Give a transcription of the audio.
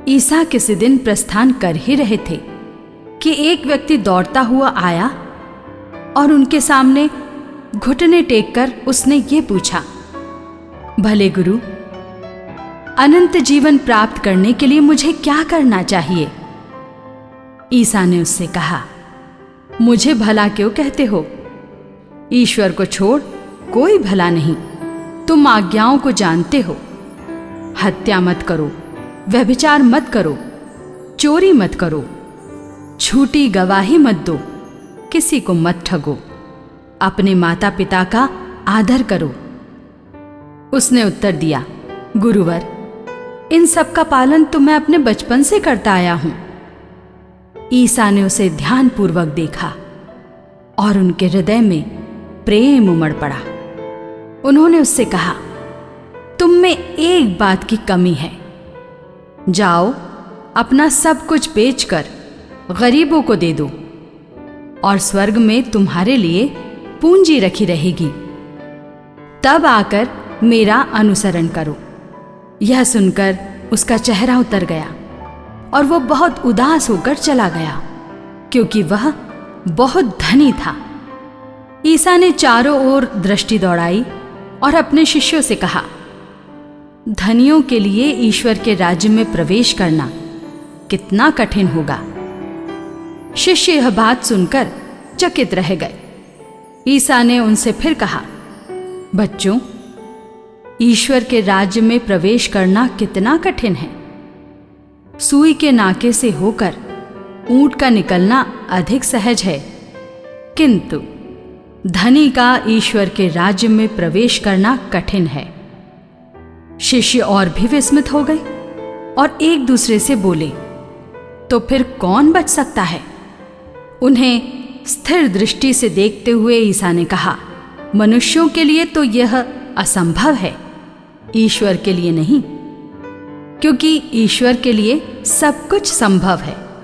ईसा किसी दिन प्रस्थान कर ही रहे थे कि एक व्यक्ति दौड़ता हुआ आया और उनके सामने घुटने टेककर उसने ये पूछा, भले गुरु, अनंत जीवन प्राप्त करने के लिए मुझे क्या करना चाहिए? ईसा ने उससे कहा, मुझे भला क्यों कहते हो? ईश्वर को छोड़ कोई भला नहीं। तुम आज्ञाओं को जानते हो, हत्या मत करो, व्यभिचार मत करो, चोरी मत करो, झूठी गवाही मत दो, किसी को मत ठगो, अपने माता पिता का आदर करो। उसने उत्तर दिया, गुरुवर, इन सब का पालन तो मैं अपने बचपन से करता आया हूं। ईसा ने उसे ध्यानपूर्वक देखा और उनके हृदय में प्रेम उमड़ पड़ा। उन्होंने उससे कहा, तुम में एक बात की कमी है। जाओ, अपना सब कुछ बेचकर गरीबों को दे दो और स्वर्ग में तुम्हारे लिए पूंजी रखी रहेगी। तब आकर मेरा अनुसरण करो। यह सुनकर उसका चेहरा उतर गया और वो बहुत उदास होकर चला गया, क्योंकि वह बहुत धनी था। ईसा ने चारों ओर दृष्टि दौड़ाई और अपने शिष्यों से कहा, धनियों के लिए ईश्वर के राज्य में प्रवेश करना कितना कठिन होगा। शिष्य यह बात सुनकर चकित रह गए। ईसा ने उनसे फिर कहा, बच्चों, ईश्वर के राज्य में प्रवेश करना कितना कठिन है। सुई के नाके से होकर ऊंट का निकलना अधिक सहज है, किंतु धनी का ईश्वर के राज्य में प्रवेश करना कठिन है। शिष्य और भी विस्मित हो गए और एक दूसरे से बोले, तो फिर कौन बच सकता है? उन्हें स्थिर दृष्टि से देखते हुए ईसा ने कहा, मनुष्यों के लिए तो यह असंभव है, ईश्वर के लिए नहीं, क्योंकि ईश्वर के लिए सब कुछ संभव है।